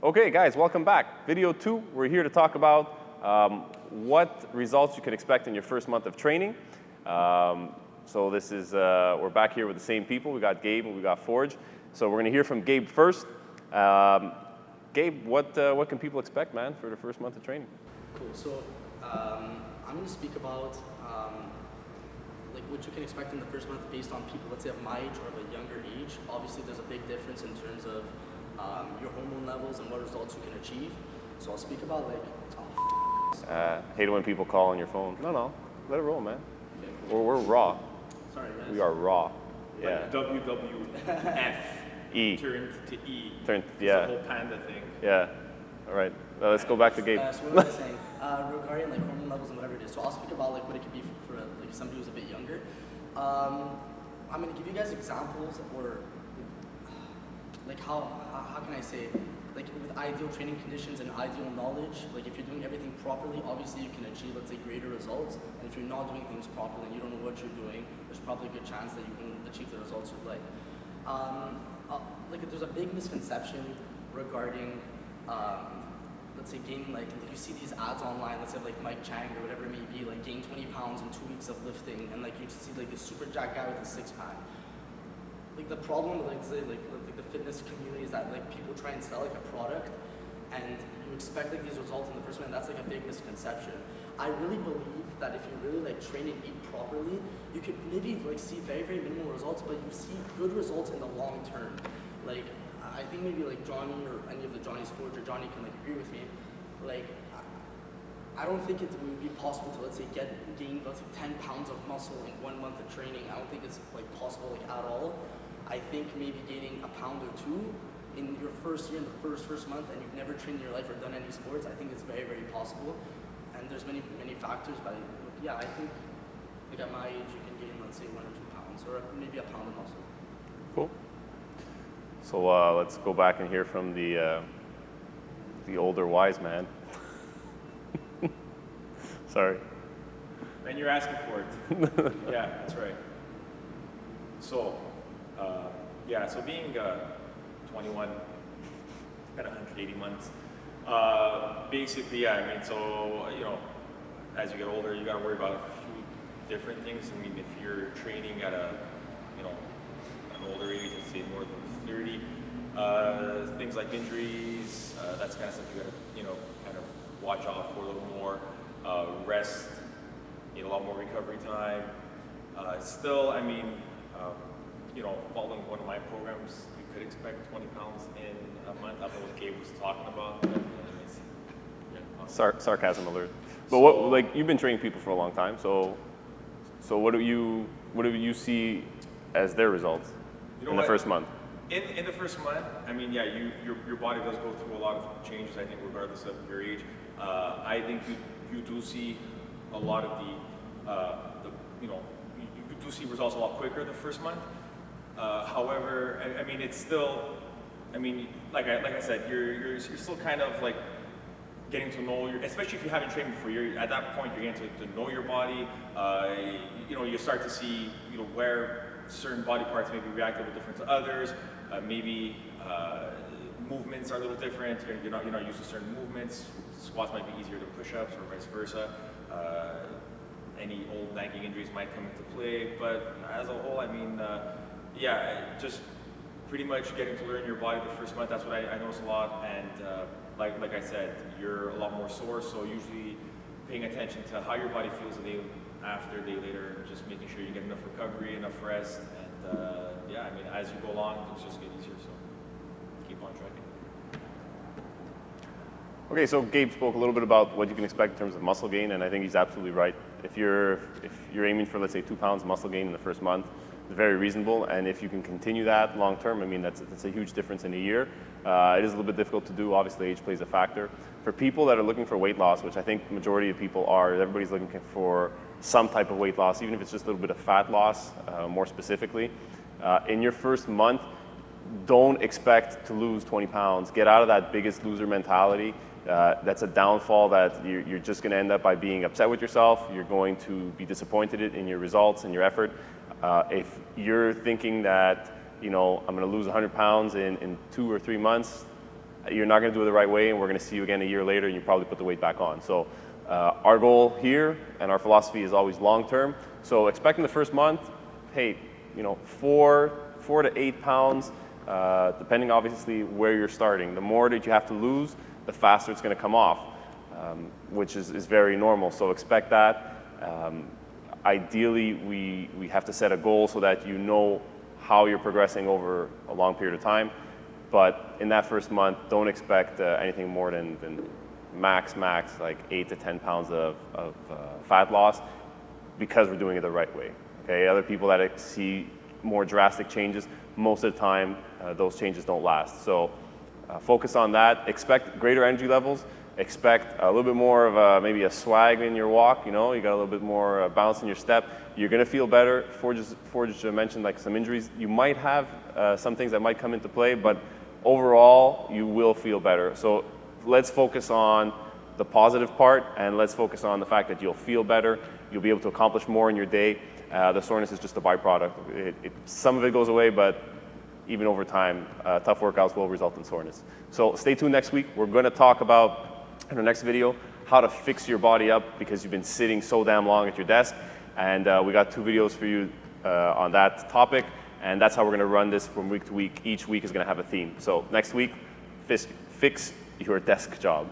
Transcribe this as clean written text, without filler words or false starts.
Okay, guys, welcome back. Video 2, we're here to talk about what results you can expect in your first month of training. So this is, we're back here with the same people. We got Gabe and we got Forge. So we're going to hear from Gabe first. Gabe, what can people expect, man, for the first month of training? Cool. So I'm going to speak about like what you can expect in the first month based on people, let's say of my age or of a younger age. Obviously, there's a big difference in terms of your hormone levels and what results you can achieve. So I'll speak about like. Hate it when people call on your phone. No, let it roll, man. Okay, cool. We're raw. Sorry, guys. We are raw. Yeah. Like WWF E. turned to E. Yeah. It's a whole panda thing. Yeah. All right. Now let's go back to Gabe. So what was I saying? Regarding like hormone levels and whatever it is. So I'll speak about like what it could be for like somebody who's a bit younger. I'm going to give you guys examples or like how can I say, like with ideal training conditions and ideal knowledge, like if you're doing everything properly, obviously you can achieve, let's say, greater results. And if you're not doing things properly and you don't know what you're doing, there's probably a good chance that you can achieve the results you'd like. Like there's a big misconception regarding, let's say gaining, like you see these ads online, let's say like Mike Chang or whatever it may be, like gain 20 pounds in 2 weeks of lifting, and like you just see like this super jacked guy with a six-pack. Like the problem with like say like the fitness community is that like people try and sell like a product, and you expect like these results in the first one. That's like a big misconception. I really believe that if you really like train and eat properly, you could maybe like see very minimal results, but you see good results in the long term. Like I think maybe like Johnny or any of the Johnny's Forge or Johnny can like agree with me. Like I don't think it would be possible to let's say gain let's say 10 pounds of muscle in 1 month of training. I don't think it's like possible like at all. I think maybe gaining a pound or two in your first year, in the first month, and you've never trained in your life or done any sports, I think it's very possible. And there's many factors, but yeah, I think like at my age you can gain let's say 1 or 2 pounds, or maybe a pound of muscle. Cool. So let's go back and hear from the older wise man. Sorry. And you're asking for it. Yeah, that's right. So, so being 21 at 180 months, basically, yeah, I mean, so, you know, as you get older, you got to worry about a few different things. I mean, if you're training at an older age, let's say more than 30, things like injuries, that's kind of stuff you got to, kind of watch out for a little more. Rest, need a lot more recovery time. Still, I mean, following one of my programs, you could expect 20 pounds in a month. I don't know what Gabe was talking about. But Sarcasm alert. But so, like you've been training people for a long time, so what do you see as their results in the first month? In the first month, I mean, yeah, your body does go through a lot of changes. I think regardless of your age, I think you do see a lot of you do see results a lot quicker the first month. However, I mean, it's still, I mean, like I said, you're still kind of like getting to know especially if you haven't trained before. You're at that point, you're getting to know your body. You start to see, where certain body parts maybe react a little different to others. Maybe movements are a little different. You're not used to certain movements. Squats might be easier than push-ups, or vice versa. Any old nagging injuries might come into play, but as a whole, I mean, just pretty much getting to learn your body the first month. That's what I notice a lot, and like I said, you're a lot more sore, so usually paying attention to how your body feels a day after, a day later, just making sure you get enough recovery, enough rest, and I mean, as you go along, things just get easier, so keep on tracking. Okay, so Gabe spoke a little bit about what you can expect in terms of muscle gain, and I think he's absolutely right. If you're aiming for, let's say, 2 pounds muscle gain in the first month, it's very reasonable, and if you can continue that long term, I mean, that's a huge difference in a year. It is a little bit difficult to do. Obviously, age plays a factor. For people that are looking for weight loss, which I think the majority of people are, everybody's looking for some type of weight loss, even if it's just a little bit of fat loss, more specifically. In your first month, don't expect to lose 20 pounds. Get out of that biggest loser mentality. That's a downfall that you're just going to end up by being upset with yourself. You're going to be disappointed in your results and your effort. If you're thinking that, I'm going to lose 100 pounds in 2 or 3 months, you're not going to do it the right way, and we're going to see you again a year later, and you probably put the weight back on. So our goal here and our philosophy is always long term. So expect in the first month, hey, 4 to 8 pounds, depending obviously where you're starting. The more that you have to lose, the faster it's going to come off, which is very normal. So expect that. Ideally, we have to set a goal so that you know how you're progressing over a long period of time. But in that first month, don't expect anything more than max, like 8 to 10 pounds of fat loss, because we're doing it the right way. Okay, other people that see more drastic changes, most of the time, those changes don't last. So focus on that. Expect greater energy levels. Expect a little bit more of maybe a swag in your walk. You got a little bit more bounce in your step. You're going to feel better. Forge mentioned like some injuries. You might have some things that might come into play, but overall, you will feel better. So let's focus on the positive part, and let's focus on the fact that you'll feel better. You'll be able to accomplish more in your day. The soreness is just a byproduct. Some of it goes away, but even over time, tough workouts will result in soreness. So stay tuned next week. We're going to talk about, in our next video, how to fix your body up because you've been sitting so damn long at your desk. And we got 2 videos for you on that topic. And that's how we're going to run this from week to week. Each week is going to have a theme. So next week, fix your desk job.